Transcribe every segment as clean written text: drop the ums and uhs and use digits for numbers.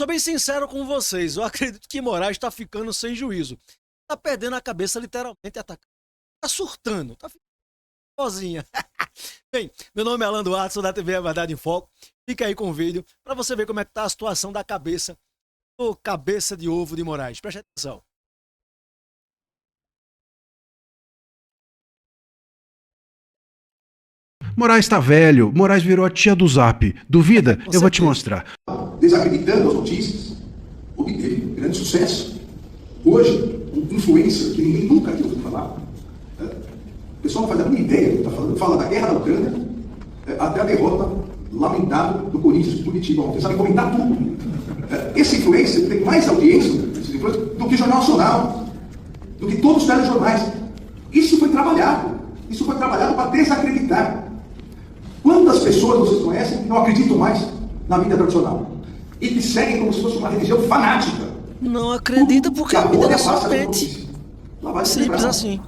Sou bem sincero com vocês, eu acredito que Moraes tá ficando sem juízo. Tá perdendo a cabeça literalmente, atacando. Tá surtando, tá ficando sozinha. Bem, meu nome é Alan Duarte, sou da TV A Verdade em Foco. Fica aí com o vídeo pra você ver como é que tá a situação da cabeça do cabeça de ovo de Moraes. Preste atenção. Moraes tá velho, Moraes virou a tia do Zap. Duvida? Eu vou te mostrar. Desacreditando as notícias, obteve grande sucesso. Hoje, um influencer que ninguém nunca tinha ouvido falar, o pessoal não faz a mínima ideia do que está falando, fala da guerra da Ucrânia, até a derrota lamentável do Corinthians de Curitiba ontem. Sabe comentar tudo. Esse influencer tem mais audiência do que o Jornal Nacional, do que todos os telejornais. Isso foi trabalhado para desacreditar. Quantas pessoas vocês conhecem que não acreditam mais na mídia tradicional? E que seguem como se fosse uma religião fanática? Não acredita porque a mídia é só mente. Simples assim.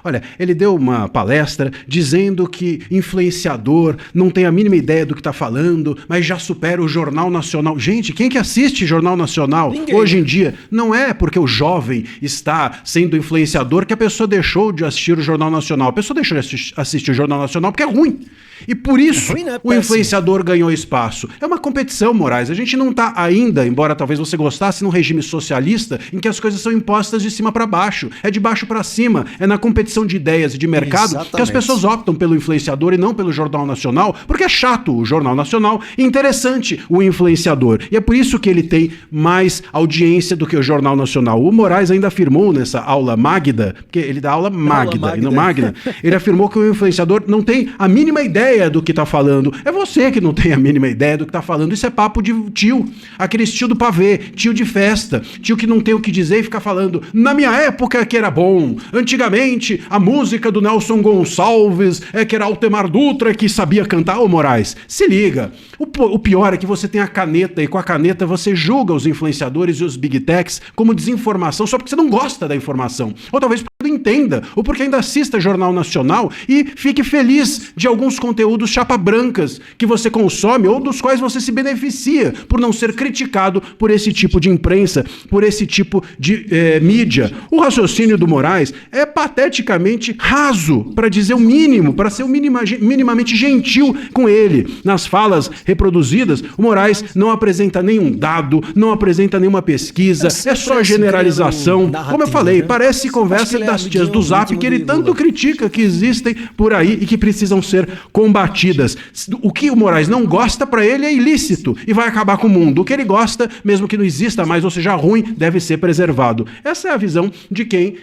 Olha, ele deu uma palestra dizendo que influenciador não tem a mínima ideia do que está falando, mas já supera o Jornal Nacional. Gente, quem que assiste Jornal Nacional hoje em dia? Não é porque o jovem está sendo influenciador que a pessoa deixou de assistir o Jornal Nacional. A pessoa deixou de assistir o Jornal Nacional porque é ruim. E por isso o influenciador ganhou espaço. É uma competição, Moraes. A gente não está ainda, embora talvez você gostasse, num regime socialista em que as coisas são impostas de cima para baixo. É de baixo para cima. É na competição de ideias e de mercado que as pessoas optam pelo influenciador e não pelo Jornal Nacional, porque é chato o Jornal Nacional e interessante o influenciador. E é por isso que ele tem mais audiência do que o Jornal Nacional. O Moraes ainda afirmou nessa aula Magda, porque ele dá aula Magda e não Magna, ele afirmou que o influenciador não tem a mínima ideia do que tá falando. É você que não tem a mínima ideia do que tá falando. Isso é papo de tio. Aqueles tio do pavê, tio de festa, tio que não tem o que dizer e fica falando, na minha época que era bom, antigamente a música do Nelson Gonçalves que era Altemar Dutra que sabia cantar. Ô Moraes, se liga. O pior é que você tem a caneta e com a caneta você julga os influenciadores e os big techs como desinformação só porque você não gosta da informação. Ou talvez porque não entenda, ou porque ainda assista Jornal Nacional e fique feliz de alguns conteúdos chapa brancas que você consome ou dos quais você se beneficia por não ser criticado por esse tipo de imprensa, por esse tipo de mídia. O raciocínio do Moraes é pateticamente raso, para dizer o mínimo, para ser minimamente gentil com ele. Nas falas reproduzidas, o Moraes não apresenta nenhum dado, não apresenta nenhuma pesquisa, é só generalização. Como eu falei, parece conversa das tias do Zap que ele tanto critica, que existem por aí e que precisam ser combatidas. O que o Moraes não gosta, para ele é ilícito e vai acabar com o mundo. O que ele gosta, mesmo que não exista mais ou seja ruim, deve ser preservado. Essa é a visão de quem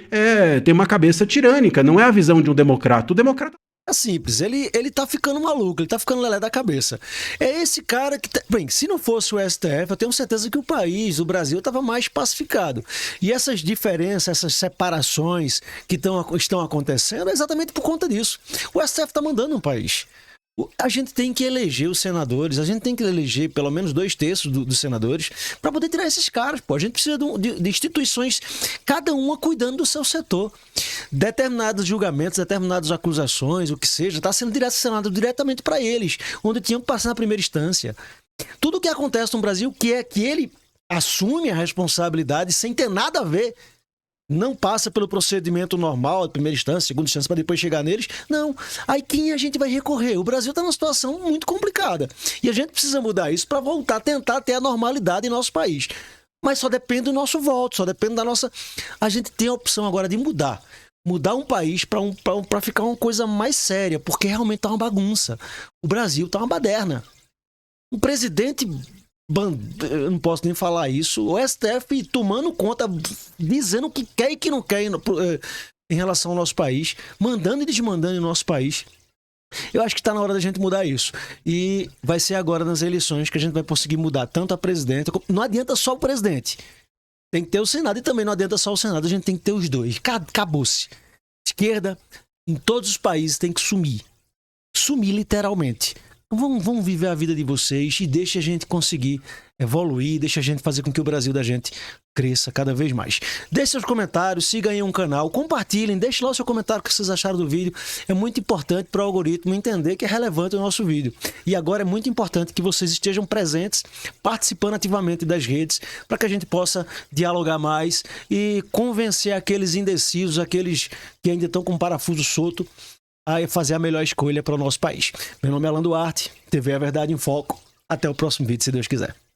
tem uma cabeça tirânica, não é a visão de um democrata. O democrata é simples, ele tá ficando maluco, ele tá ficando lelé da cabeça. É esse cara que... Bem, se não fosse o STF, eu tenho certeza que o país, o Brasil, estava mais pacificado. E essas diferenças, essas separações que estão acontecendo é exatamente por conta disso. O STF tá mandando um país. A gente tem que eleger os senadores, a gente tem que eleger pelo menos 2/3 dos senadores para poder tirar esses caras. Pô. A gente precisa de instituições, cada uma cuidando do seu setor. Determinados julgamentos, determinadas acusações, o que seja, está sendo direcionado diretamente para eles, onde tinham que passar na primeira instância. Tudo o que acontece no Brasil, que é que ele assume a responsabilidade sem ter nada a ver, não passa pelo procedimento normal, primeira instância, segunda instância, para depois chegar neles. Não. Aí quem a gente vai recorrer? O Brasil está numa situação muito complicada. E a gente precisa mudar isso para voltar a tentar ter a normalidade em nosso país. Mas só depende do nosso voto, só depende da nossa... A gente tem a opção agora de mudar. Mudar um país para ficar uma coisa mais séria, porque realmente está uma bagunça. O Brasil está uma baderna. O presidente... Eu não posso nem falar isso. O STF tomando conta, dizendo o que quer e que não quer em relação ao nosso país, mandando e desmandando em nosso país. Eu acho que está na hora da gente mudar isso. E vai ser agora nas eleições que a gente vai conseguir mudar tanto a presidenta. Não adianta só o presidente. Tem que ter o Senado e também não adianta só o Senado. A gente tem que ter os dois. Acabou-se. Esquerda, em todos os países, tem que sumir. Sumir literalmente. Então vamos viver a vida de vocês e deixe a gente conseguir evoluir, deixe a gente fazer com que o Brasil da gente cresça cada vez mais. Deixe seus comentários, siga aí um canal, compartilhem, deixe lá o seu comentário, o que vocês acharam do vídeo. É muito importante para o algoritmo entender que é relevante o nosso vídeo. E agora é muito importante que vocês estejam presentes, participando ativamente das redes, para que a gente possa dialogar mais e convencer aqueles indecisos, aqueles que ainda estão com o parafuso solto, a fazer a melhor escolha para o nosso país. Meu nome é Alan Duarte, TV A Verdade em Foco. Até o próximo vídeo, se Deus quiser.